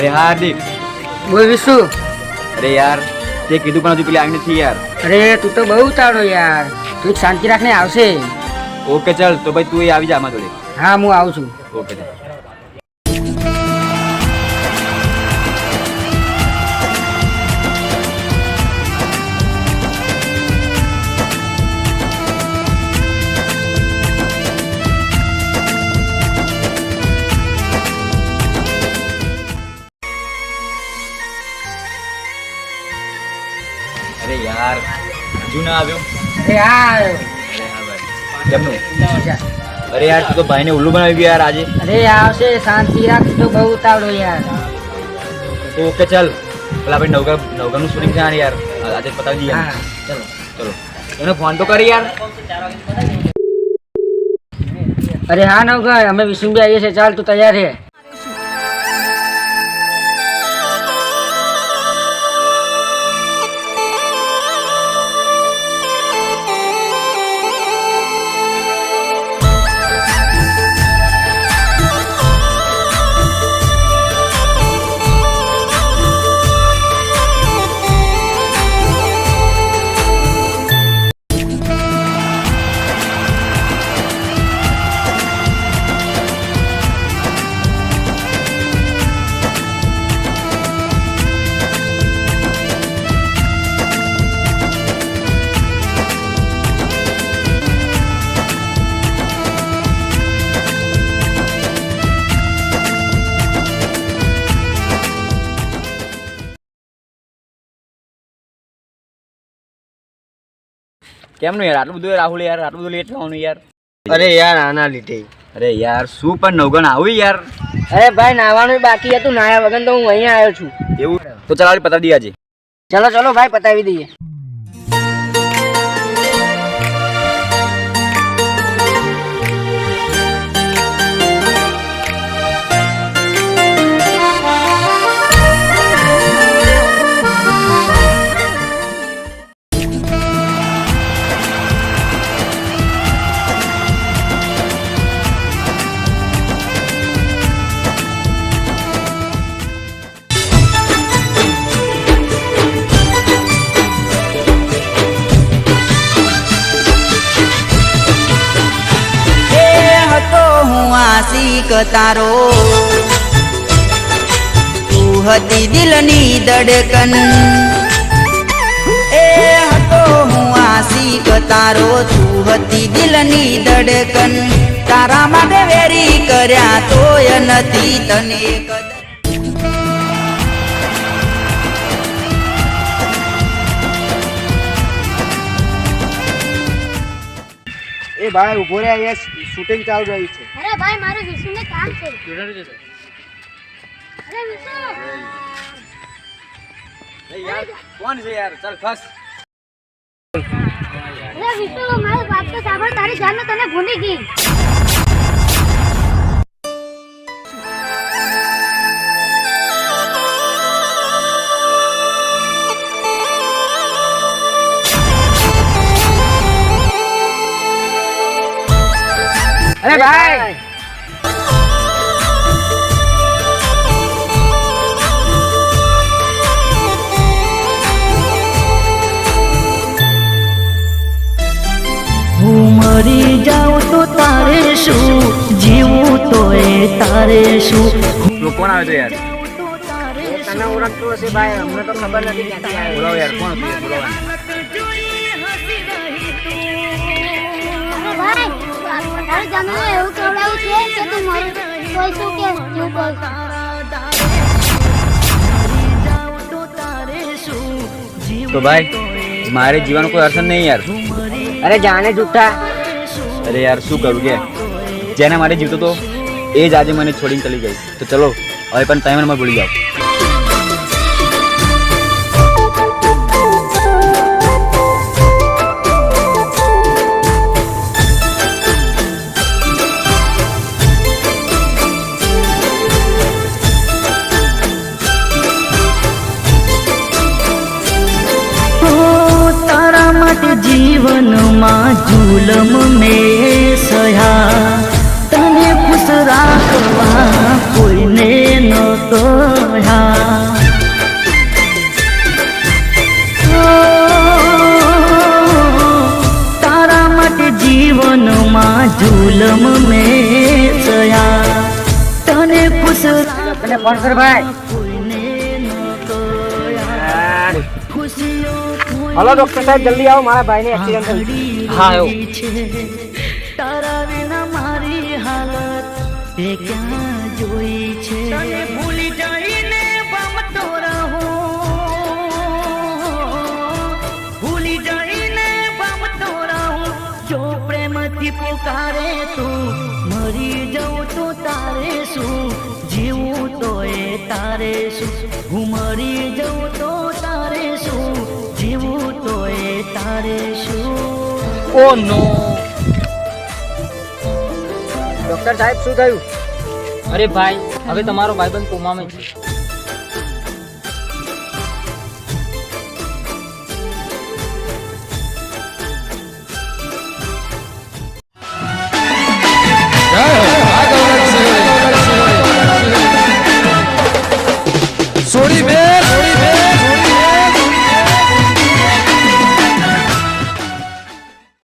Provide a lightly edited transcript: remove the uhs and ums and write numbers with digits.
अरे हार्दिक बोल विशु। अरे यार તે કીધું પણ હજુ પેલી આવી નથી યાર। અરે તું તો બહુ તાળો યાર, તું શાંતિ રાખને આવશે। ઓકે ચાલ તો ભાઈ તું એ આવી જા આમાં જોડે। હા હું આવું છું। ઓકે ચાલ। अरे यार हजू ना આવ્યો। અરે હા अरे हाँ भाई કેમનું? अरे यार તું તો ભાઈને ઉલ્લુ બનાવી ગયો યાર આજે। અરે આવશે, શાંતિ રાખ, તું તો બહુ તાળો યાર। તો ઓકે ચાલ પેલા આપણે નવગાનું શૂટિંગ છે યાર આજે પતાવી દઈએ। હા ચલો ચલો એને ફોન તો કરી યાર। અરે હા નવગા, અમે વિશુંબી આવીએ છીએ, ચાલ તું તૈયાર છે। કેમનું યાર આટલું બધું રાહુલ યાર આટલું બધું લેટ થવાનું યાર? અરે યાર આના લીધે। અરે યાર શું પણ નવગણ આવું યાર? અરે ભાઈ નાવાનું બાકી હતું, નાયા વગર તો હું અહીંયા આવ્યો છું। એવું તો ચાલ આપણે પતાવી દઈએ આજે। ચલો ચલો ભાઈ પતાવી દઈએ। આશિક તારો તું હતી દિલની ધડકન, એ હતો હું આશિક તારો તું હતી દિલની ધડકન, તારા માટે વેરી કર્યા તોય નથી તને કદર। એ ભાઈ ઉભો રે, અહીંયા શૂટિંગ ચાલુ રહી છે। अरे भाई मारे विशु ने काम से अरे विशु यार कौन છે યાર? ચાલ ખસ। अरे विशु मारी बात तो साबर, तारी जान में तने भूली गई। अरे भाई હું મરી જાઉં તો તારે શું, જીવું તો એ તારે શું। તો કોણ આવે છે યાર? તને ઓળખતું હશે ભાઈ, અમને તો ખબર નથી ક્યાંથી આવ્યો। બોલાવો યાર કોણ હતું બોલાવો। अरे भाई तारी जान में એવું કેવડાવું છે કે તું મરી કોઈ શું કે જીવ કોઈ। તો ભાઈ મારે જીવવાનું કોઈ અર્થ નહીં યાર। અરે જાને જૂઠા। અરે યાર શું કરું કે જેને મારે જીવતો તો એ જ આજે મને છોડીને ચલી ગઈ। તો ચલો હવે પણ ટાઈમ માં ભૂલી જાઓ। તારા માટે જીવનમાં ઝૂલમ મેં સહ્યા, તને ખુશ રાખવા કોઈને ન કહ્યા। ખુશ તને ફોન કર ભાઈ. કોઈને ન કયા ખુશીઓ હલો ડોક્ટર સાહેબ, જલ્દી આવો, મારા ભાઈને એક્સિડન્ટ થયું. હા, આવ્યો. છે તારા વિના મારી હાલત તે ક્યાં જોઈ છે તને ભૂલી જઈને બમતો રહો ભૂલી જઈને બમતો રહો જો પ્રેમથી પુકારે તું મરી જાઉં તો તારે શું જીવું તો એ તારે શું હું મરી જાઉં તો તારે શું જીવું તો એ તારે શું ઓ નો. ડોક્ટર સાહેબ શું થયું? અરે ભાઈ, હવે તમારો ભાઈબંધ કોમામાં છે.